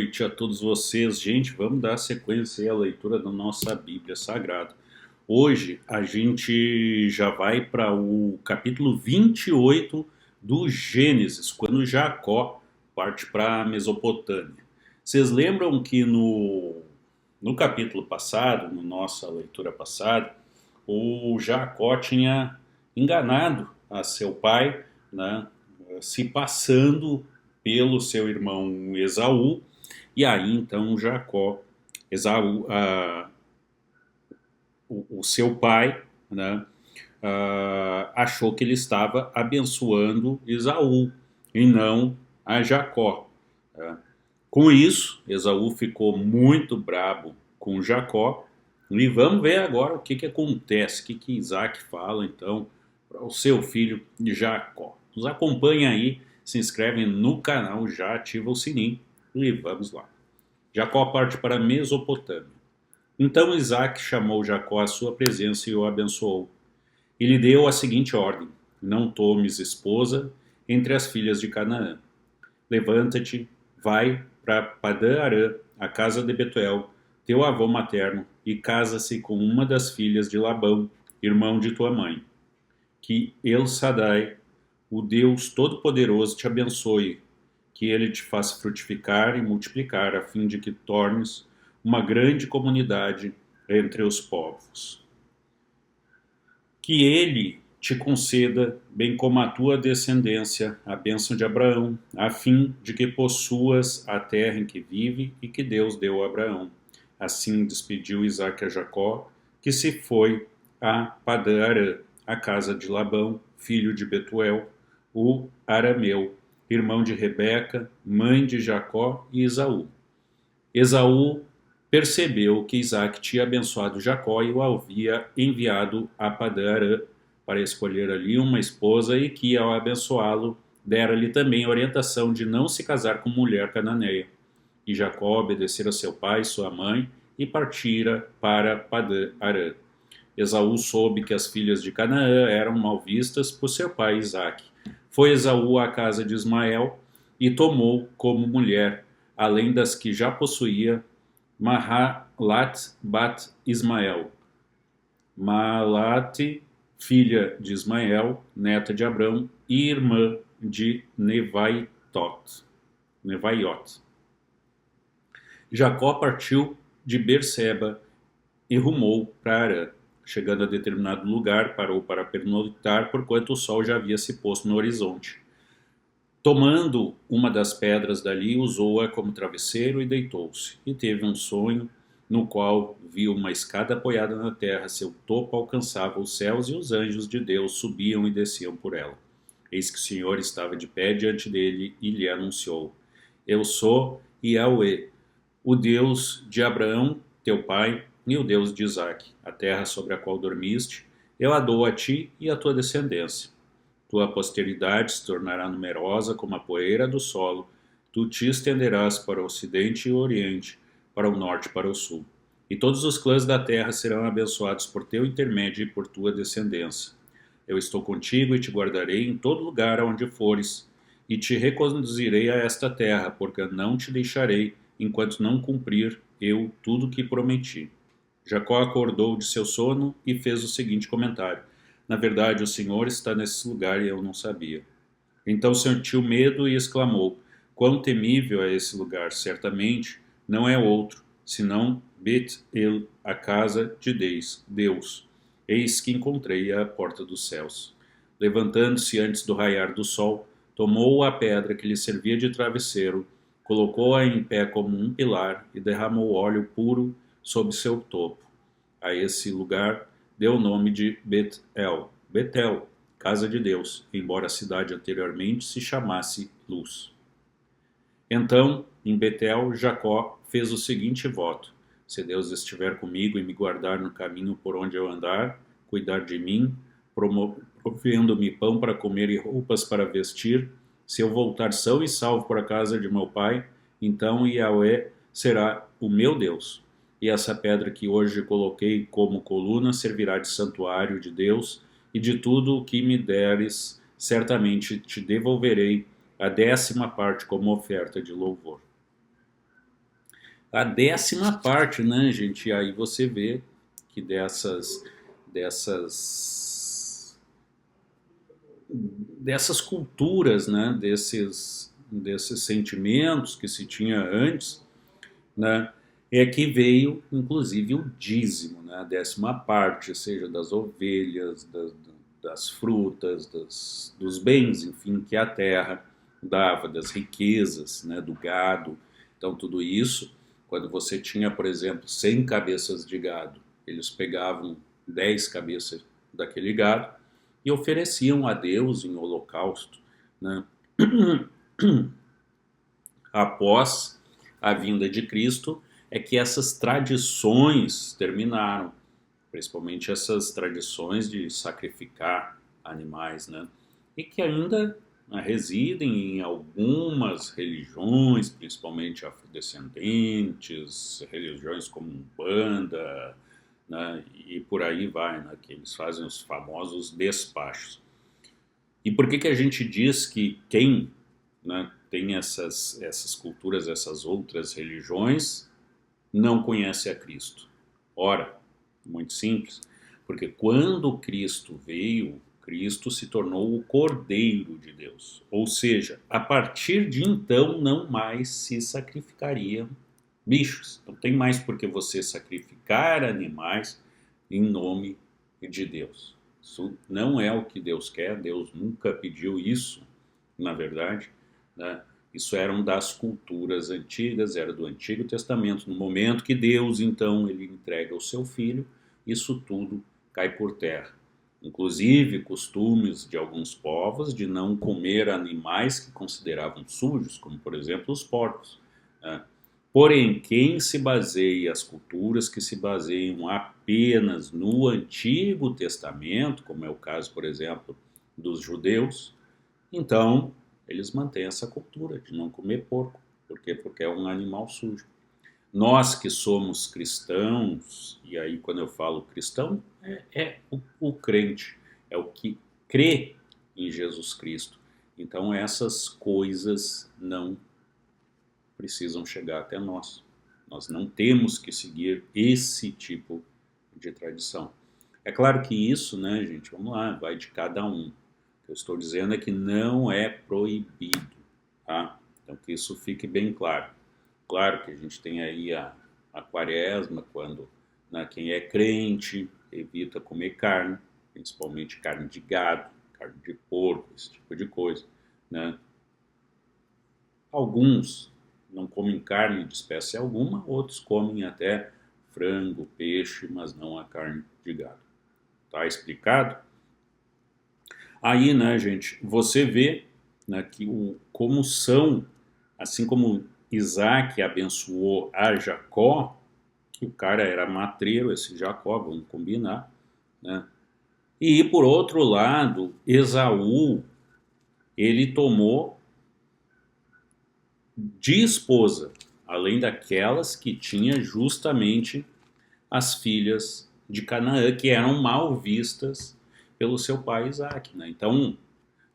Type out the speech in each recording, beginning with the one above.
noite a todos vocês. Gente, vamos dar sequência aí à leitura da nossa Bíblia Sagrada. Hoje a gente já vai para o capítulo 28 do Gênesis, quando Jacó parte para a Mesopotâmia. Vocês lembram que no capítulo passado, na nossa leitura passada, o Jacó tinha enganado a seu pai, né, se passando pelo seu irmão Esaú, e aí então Jacó, Esaú, o seu pai, né, achou que ele estava abençoando Esaú e não a Jacó. Né? Com isso, Esaú ficou muito brabo com Jacó, e vamos ver agora o que acontece, o que Isaac fala então para o seu filho Jacó. Nos acompanha aí, se inscreve no canal, já ativa o sininho e vamos lá. Jacó parte para a Mesopotâmia. Então Isaac chamou Jacó à sua presença e o abençoou. E lhe deu a seguinte ordem: não tomes esposa entre as filhas de Canaã. Levanta-te, vai para Padã-Arã, a casa de Betuel, teu avô materno, e casa-se com uma das filhas de Labão, irmão de tua mãe. Que El Sadai, o Deus Todo-Poderoso, te abençoe, que ele te faça frutificar e multiplicar, a fim de que tornes uma grande comunidade entre os povos. Que ele te conceda, bem como a tua descendência, a bênção de Abraão, a fim de que possuas a terra em que vive e que Deus deu a Abraão. Assim despediu Isaque a Jacó, que se foi a Padã-Arã, a casa de Labão, filho de Betuel, o arameu, irmão de Rebeca, mãe de Jacó e Esaú. Esaú percebeu que Isaque tinha abençoado Jacó e o havia enviado a Padã-Arã para escolher ali uma esposa, e que, ao abençoá-lo, dera-lhe também a orientação de não se casar com mulher cananeia. E Jacó obedecera seu pai e sua mãe e partira para Padã-Arã. Esaú soube que as filhas de Canaã eram mal vistas por seu pai Isaque. Foi Esaú à casa de Ismael e tomou como mulher, além das que já possuía, Mahalat bat Ismael. Malate, filha de Ismael, neta de Abrão e irmã de Nevaiot. Jacó partiu de Berseba e rumou para Arã. Chegando a determinado lugar, parou para pernoitar, porquanto o sol já havia se posto no horizonte. Tomando uma das pedras dali, usou-a como travesseiro e deitou-se. E teve um sonho, no qual viu uma escada apoiada na terra, seu topo alcançava os céus e os anjos de Deus subiam e desciam por ela. Eis que o Senhor estava de pé diante dele e lhe anunciou: Eu sou Yahweh, o Deus de Abraão, teu pai, e o Deus de Isaque. A terra sobre a qual dormiste, eu a dou a ti e à tua descendência. Tua posteridade se tornará numerosa como a poeira do solo. Tu te estenderás para o ocidente e o oriente, para o norte e para o sul. E todos os clãs da terra serão abençoados por teu intermédio e por tua descendência. Eu estou contigo e te guardarei em todo lugar aonde fores, e te reconduzirei a esta terra, porque não te deixarei enquanto não cumprir eu tudo o que prometi. Jacó acordou de seu sono e fez o seguinte comentário: Na verdade, o Senhor está nesse lugar e eu não sabia. Então sentiu medo e exclamou: Quão temível é esse lugar! Certamente não é outro, senão Bet-El, a casa de Deus. Eis que encontrei a porta dos céus. Levantando-se antes do raiar do sol, tomou a pedra que lhe servia de travesseiro, colocou-a em pé como um pilar e derramou óleo puro sobre seu topo. A esse lugar deu o nome de Betel, casa de Deus, embora a cidade anteriormente se chamasse Luz. Então, em Betel, Jacó fez o seguinte voto: Se Deus estiver comigo e me guardar no caminho por onde eu andar, cuidar de mim, provendo-me pão para comer e roupas para vestir, se eu voltar são e salvo para a casa de meu pai, então Yahweh será o meu Deus. E essa pedra que hoje coloquei como coluna servirá de santuário de Deus, e de tudo o que me deres, certamente te devolverei a 10ª parte como oferta de louvor. a 10ª parte, né, gente? E aí você vê que dessas culturas, né, desses sentimentos que se tinha antes, né, é que veio, inclusive, o dízimo, né, a 10ª parte, seja das ovelhas, das frutas, dos bens, enfim, que a terra dava, das riquezas, né, do gado. Então, tudo isso, quando você tinha, por exemplo, 100 cabeças de gado, eles pegavam 10 cabeças daquele gado e ofereciam a Deus em holocausto, né? Após a vinda de Cristo, é que essas tradições terminaram, principalmente essas tradições de sacrificar animais, né? E que ainda residem em algumas religiões, principalmente afrodescendentes, religiões como Umbanda, né? E por aí vai, né? Que eles fazem os famosos despachos. E por que a gente diz que quem, né, tem essas culturas, essas outras religiões, não conhece a Cristo? Ora, muito simples, porque quando Cristo veio, Cristo se tornou o Cordeiro de Deus. Ou seja, a partir de então não mais se sacrificariam bichos. Não tem mais por que você sacrificar animais em nome de Deus. Isso não é o que Deus quer, Deus nunca pediu isso, na verdade, né? Isso eram das culturas antigas, era do Antigo Testamento. No momento que Deus, então, ele entrega o seu filho, isso tudo cai por terra. Inclusive, costumes de alguns povos de não comer animais que consideravam sujos, como, por exemplo, os porcos, né? Porém, quem se baseia, as culturas que se baseiam apenas no Antigo Testamento, como é o caso, por exemplo, dos judeus, então eles mantêm essa cultura de não comer porco. Por quê? Porque é um animal sujo. Nós que somos cristãos, e aí quando eu falo cristão, o crente, é o que crê em Jesus Cristo. Então essas coisas não precisam chegar até nós. Nós não temos que seguir esse tipo de tradição. É claro que isso, né, gente, vamos lá, vai de cada um. O que eu estou dizendo é que não é proibido, tá? Então que isso fique bem claro. Claro que a gente tem aí a quaresma, quando, né, quem é crente evita comer carne, principalmente carne de gado, carne de porco, esse tipo de coisa, né? Alguns não comem carne de espécie alguma, outros comem até frango, peixe, mas não a carne de gado. Tá explicado? Aí, né, gente, você vê, né, que como são, assim como Isaac abençoou a Jacó, que o cara era matreiro, esse Jacó, vamos combinar, né? E por outro lado, Esaú, ele tomou de esposa, além daquelas que tinha justamente as filhas de Canaã, que eram mal vistas pelo seu pai Isaac, né? Então,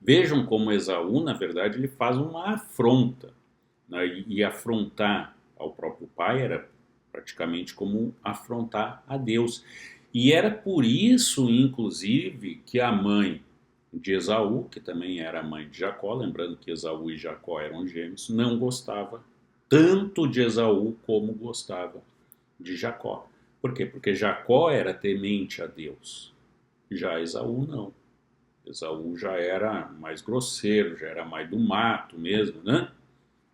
vejam como Esaú, na verdade, ele faz uma afronta, né? E afrontar ao próprio pai era praticamente como afrontar a Deus. E era por isso, inclusive, que a mãe de Esaú, que também era a mãe de Jacó, lembrando que Esaú e Jacó eram gêmeos, não gostava tanto de Esaú como gostava de Jacó. Por quê? Porque Jacó era temente a Deus, já Esaú não. Esaú já era mais grosseiro, já era mais do mato mesmo, né?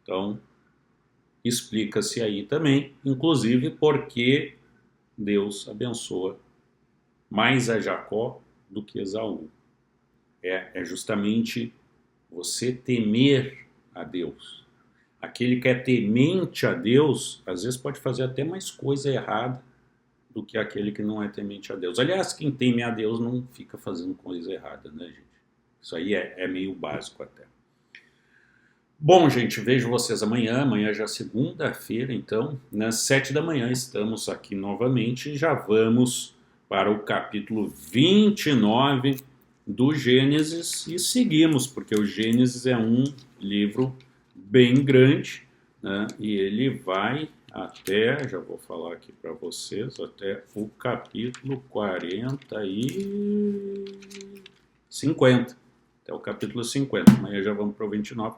Então, explica-se aí também, inclusive porque Deus abençoa mais a Jacó do que Esaú. É justamente você temer a Deus. Aquele que é temente a Deus, às vezes pode fazer até mais coisa errada do que aquele que não é temente a Deus. Aliás, quem teme a Deus não fica fazendo coisa errada, né, gente? Isso aí é meio básico até. Bom, gente, vejo vocês amanhã. Amanhã já é segunda-feira, então, nas 7 da manhã estamos aqui novamente e já vamos para o capítulo 29 do Gênesis e seguimos, porque o Gênesis é um livro bem grande, né? E ele vai até, já vou falar aqui para vocês, até o capítulo 40 e 50. Até o capítulo 50. Amanhã já vamos para o 29.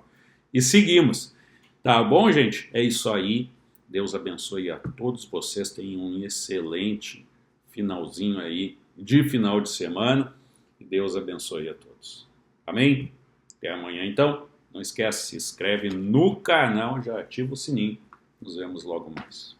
E seguimos. Tá bom, gente? É isso aí. Deus abençoe a todos vocês. Tenham um excelente finalzinho aí de final de semana. E Deus abençoe a todos. Amém? Até amanhã, então. Não esquece, se inscreve no canal, já ativa o sininho. Nos vemos logo mais.